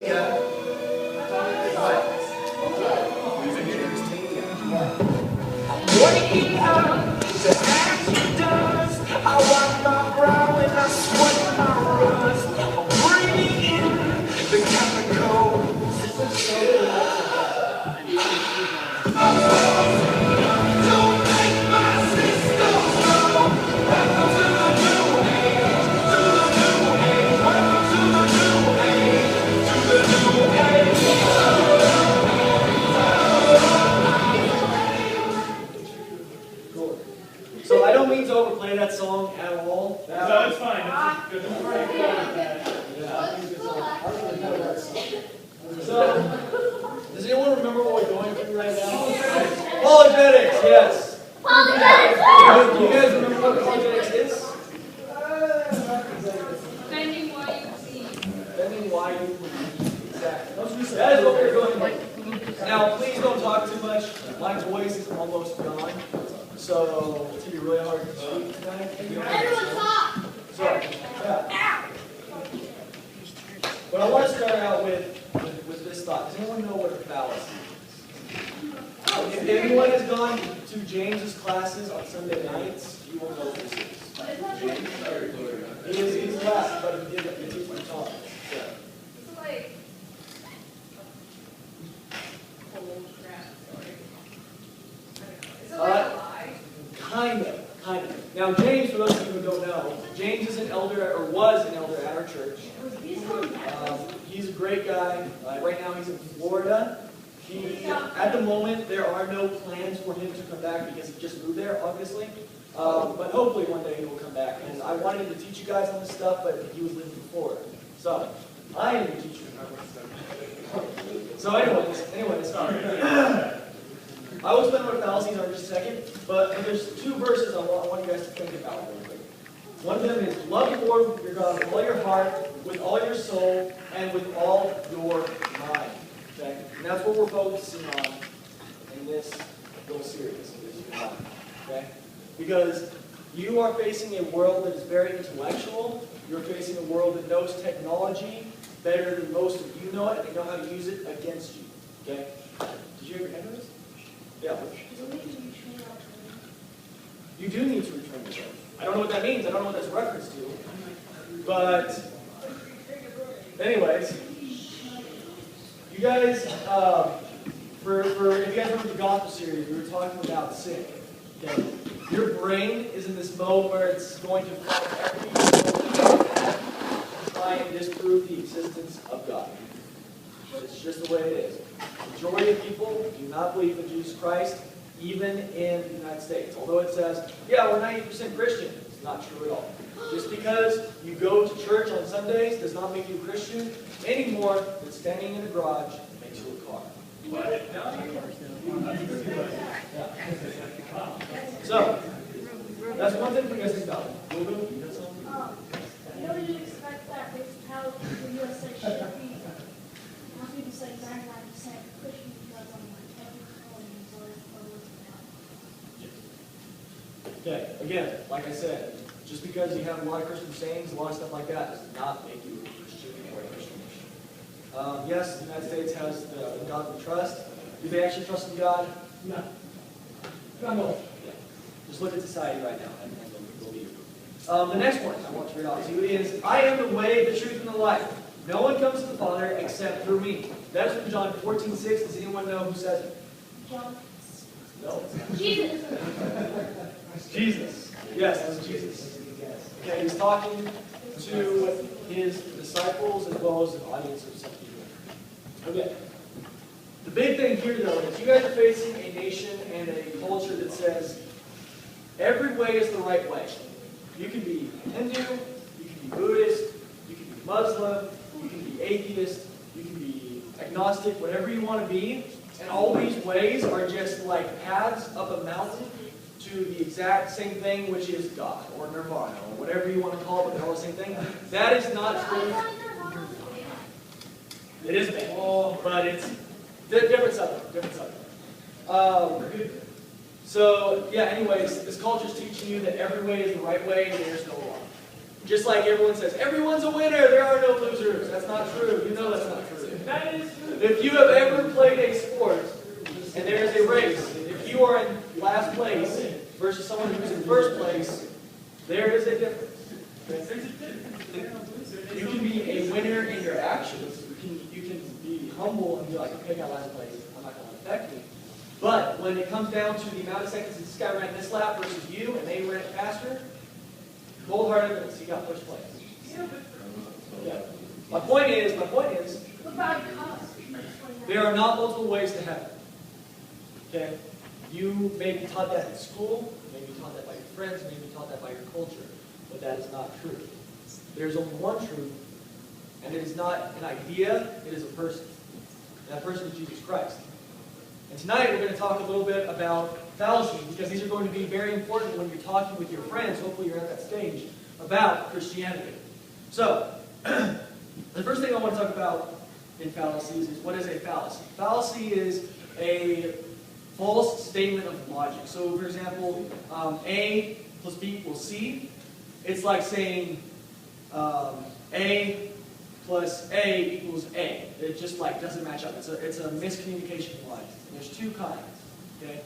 Yeah. Waking up to ashy dust. I wipe my brow and I sweat my rust. I'm breathing in the chemicals. Don't make my system slow. Welcome to the new age. To the new age. Welcome to the new age. To the new age. So I don't mean to overplay that song at all. No, it's fine. So, does anyone remember what we're going through right now? Apologetics, yes. Apologetics! Do you guys remember what apologetics is? Defending why you believe. Defending why you believe. Exactly. That is what we're going through. Now, please don't talk too much. My voice is almost gone. So, it's going to be really hard to speak tonight. Everyone talk! Sorry. Yeah. But I want to start out with this thought. Does anyone know what a fallacy is? If anyone has gone to James's classes on Sunday nights, you will know what this is. He's left, but he teaches my talk. Yeah. It's like... Oh, crap. Sorry. Is it like a lie? Kind of. Now, James, for those of you who don't know, James is an elder, or was an elder at our church. He's a great guy. Right now, he's in Florida. At the moment, there are no plans for him to come back because he just moved there, obviously. But hopefully, one day he will come back. And I wanted him to teach you guys on this stuff, but he was living in Florida. So, I am the teacher. So, anyways, I will explain what fallacies are in just a second, but there's two verses I want you guys to think about really quick. One of them is, love the Lord your God with all your heart, with all your soul, and with all your mind. Okay? And that's what we're focusing on in this little series. Okay? Because you are facing a world that is very intellectual. You're facing a world that knows technology better than most of you know it, and they know how to use it against you. Okay? Did you ever hear this? Yeah. You do need to return to them. I don't know what that means. I don't know what that's reference to. But, anyways, you guys, if you guys remember the gospel series, we were talking about sin. Okay? Your brain is in this mode where it's going to find every try and disprove the existence of God. It's just the way it is. The majority of people do not believe in Jesus Christ, even in the United States. Although it says, yeah, we're 90% Christian. It's not true at all. Just because you go to church on Sundays does not make you a Christian any more than standing in a garage makes you a car. So, that's one thing for you guys to think about. You got something? You know you expect that with how the USA should be. Most people say 99% Christian because I'm like every calling is always Okay, again, like I said, just because you have a lot of Christian sayings, a lot of stuff like that, does not make you a Christian or a Christian. Yes, the United States has the God we trust. Do they actually trust in God? No. No. Yeah. Just look at society right now and believe. The next one I want to read off to you is, I am the way, the truth, and the life. No one comes to the Father except through me. That's from John 14:6. Does anyone know who says it? John. No. Jesus. Jesus. Yes, it was Jesus. Okay, he's talking to his disciples as well as an audience of some people. Okay. The big thing here, though, is you guys are facing a nation and a culture that says every way is the right way. You can be Hindu, you can be Buddhist, you can be Muslim, you can be atheist, you can be agnostic, whatever you want to be. And all these ways are just like paths up a mountain to the exact same thing, which is God, or Nirvana, or whatever you want to call it, but they're all the same thing. That is not true. It is bad, but it's different subject. So, yeah, anyways, this culture is teaching you that every way is the right way and there's no wrong. Just like everyone says, everyone's a winner, there are no losers. That's not true. You know that's not true. If you have ever played a sport and there is a race, if you are in last place versus someone who's in first place, there is a difference. You can be a winner in your actions. You can be humble and be like, okay, I got last place. I'm not going to affect me. But when it comes down to the amount of seconds this guy ran this lap versus you, and they ran it faster, cold-hearted evidence, he got first place. Yeah. My point is, What about cost? there are not multiple ways to heaven. Okay? You may be taught that in school, you may be taught that by your friends, you may be taught that by your culture, but that is not true. There's only one truth, and it is not an idea, it is a person. And that person is Jesus Christ. And tonight we're going to talk a little bit about fallacies, because these are going to be very important when you're talking with your friends, hopefully you're at that stage, about Christianity. So, the first thing I want to talk about in fallacies is, what is a fallacy? Fallacy is a false statement of logic. So, for example, A plus B equals C. It's like saying A plus A equals A. It just doesn't match up. It's a miscommunication of logic. And there's two kinds. Okay?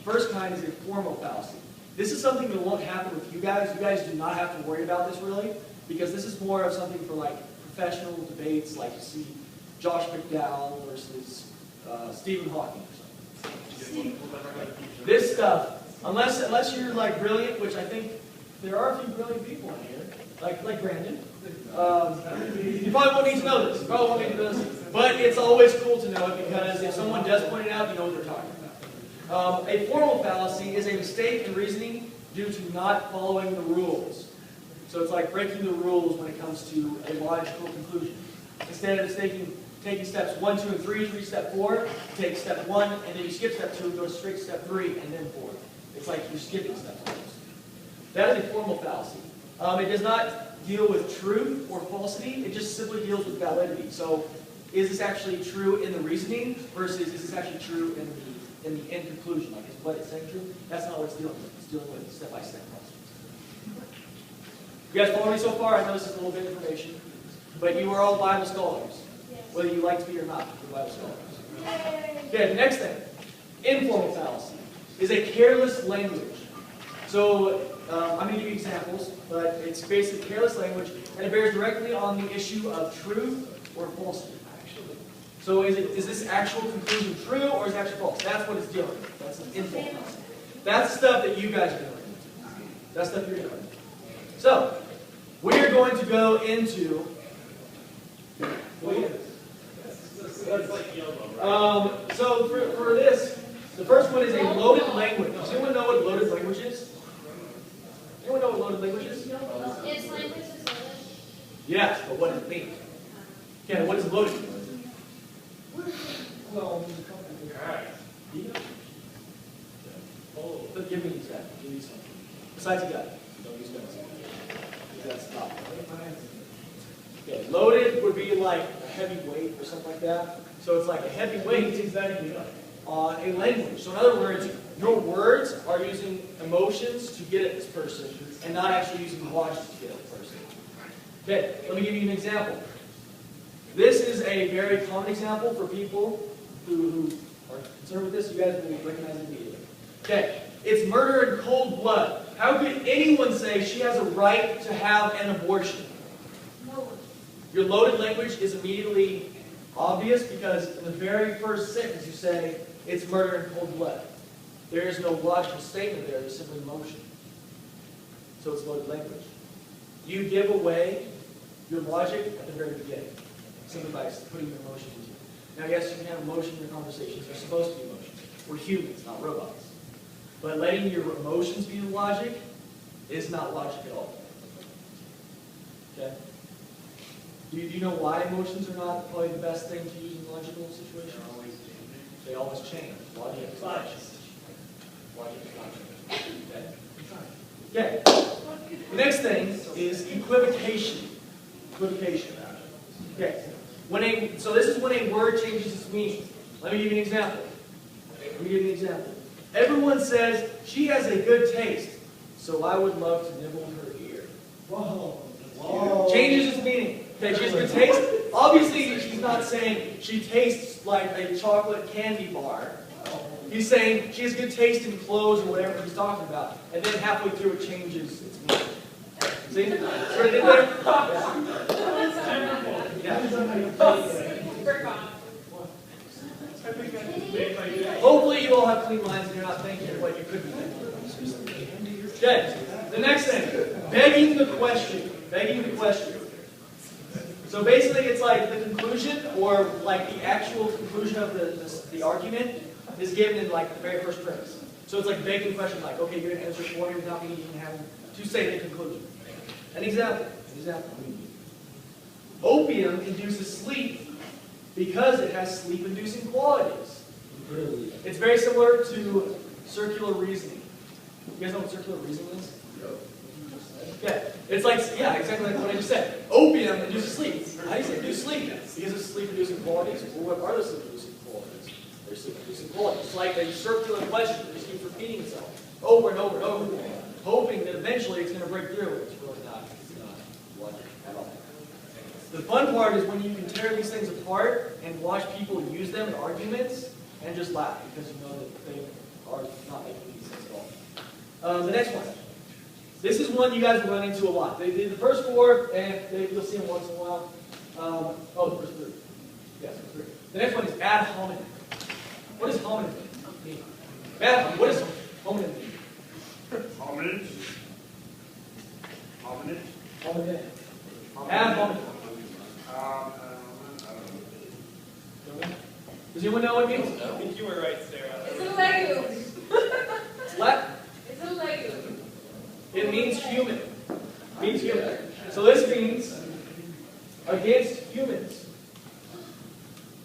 First kind is a formal fallacy. This is something that won't happen with you guys. You guys do not have to worry about this really, because this is more of something for professional debates, like you see Josh McDowell versus Stephen Hawking or something. This stuff, unless you're brilliant, which I think there are a few brilliant people in here, like Brandon. You probably won't need to know this. But it's always cool to know it, because if someone does point it out, you know what they're talking about. A formal fallacy is a mistake in reasoning due to not following the rules. So it's like breaking the rules when it comes to a logical conclusion. Instead of taking steps 1, 2, and 3 to reach step 4, you take step 1, and then you skip step 2, go straight to step 3, and then 4. It's like you're skipping steps. That is a formal fallacy. It does not deal with truth or falsity. It just simply deals with validity. So, is this actually true in the reasoning versus is this actually true in the end conclusion? Like, is what it's saying true? That's not what it's dealing with. It's dealing with step-by-step process. You guys follow me so far? I know this is a little bit of information, but you are all Bible scholars, whether you like to be or not. You're Bible scholars. Okay, the next thing, informal fallacy, is a careless language. So, I'm going to give you examples, but it's basically careless language, and it bears directly on the issue of truth or falsity. So is this actual conclusion true, or is it actually false? That's what it's dealing with. That's an informal fallacy. That's the stuff that you guys are dealing with. That's stuff you're dealing with. So, we are going to go into... So for this, the first one is a loaded language. Does anyone know what loaded language is? Anyone know what loaded language is? It's language is loaded. Yes, but what does it mean? Okay, what is loaded? Well, give me an example. Give me something. Besides a gun. Don't use guns. That's not. Okay, loaded would be like a heavy weight or something like that. So it's like a heavy weight on a language. So in other words, your words are using emotions to get at this person and not actually using logic to get at the person. Okay, let me give you an example. This is a very common example for people who are concerned with this. You guys will recognize it immediately. Okay, it's murder in cold blood. How could anyone say she has a right to have an abortion? No. Your loaded language is immediately obvious because in the very first sentence you say, it's murder in cold blood. There is no logical statement there, there's simply emotion. So it's loaded language. You give away your logic at the very beginning, simply by putting your emotions into it. Now yes, you can have emotion in your conversations, they're supposed to be emotions. We're humans, not robots. But letting your emotions be the logic is not logic at all. Okay? Do you know why emotions are not probably the best thing to use in logical situations? They always change. Logic is not change. Logic is not change. Okay? Okay. The next thing is equivocation. Equivocation. Okay. So this is when a word changes its meaning. Let me give you an example. Everyone says, she has a good taste, so I would love to nibble her ear. Whoa. Changes its meaning. Okay, she has good taste. Obviously, she's not saying she tastes like a chocolate candy bar. He's saying she has good taste in clothes or whatever he's talking about. And then halfway through it changes its meaning. See? See what I did there? Yeah. Hopefully you all have clean minds and you're not thinking what you could be thinking. Okay, the next thing. Begging the question. Begging the question. So basically it's like the conclusion or like the actual conclusion of the argument is given in like the very first premise. So it's like begging the question like, okay, you're going to answer for me without me even having to say the conclusion. An example. Opium induces sleep because it has sleep-inducing qualities. It's very similar to circular reasoning. You guys know what circular reasoning is? Okay. It's like, yeah, exactly like what I just said. Opium induces sleep. How do you say induce sleep? Because it's sleep-inducing qualities. Well, what are the sleep-inducing qualities? They're sleep-inducing qualities. It's like a circular question that just keeps repeating itself over and over and over again, hoping that eventually it's going to break through. It's really not. It's not logic at all. The fun part is when you can tear these things apart and watch people use them in arguments and just laugh because you know that they are not making any sense at all. The next one. This is one you guys will run into a lot. They did the first four, and you'll see them once in a while. The first three. Yes, three. The next one is ad hominem. What does hominem mean? What does hominem mean? Hominin. Hominem. Ad hominem. Does anyone know what it means? I think you were right, Sarah. It's a legume. What? It's a legume. It means human. It means human. So this means against humans.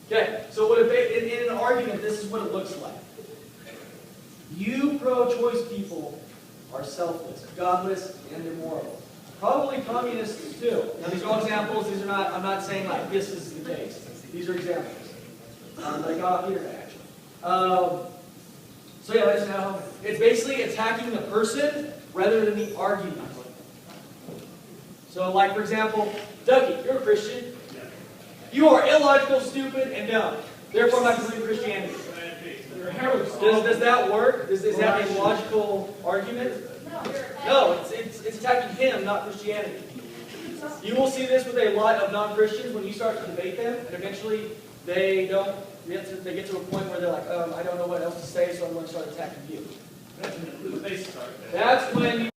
Okay, so what in an argument, this is what it looks like. You pro-choice people are selfless, godless, and immoral. Probably communists too. Now these are all examples. These are not. I'm not saying like this is the case. These are examples that I got off the internet actually. So yeah, that's how it's basically attacking the person rather than the argument. So like for example, Ducky, you're a Christian. You are illogical, stupid, and dumb. Therefore, I'm not going to believe Christianity. Does that work? Is that a logical argument? No, it's attacking him, not Christianity. You will see this with a lot of non-Christians when you start to debate them, and eventually they get to a point where they're like, I don't know what else to say, so I'm going to start attacking you. They start. That's when you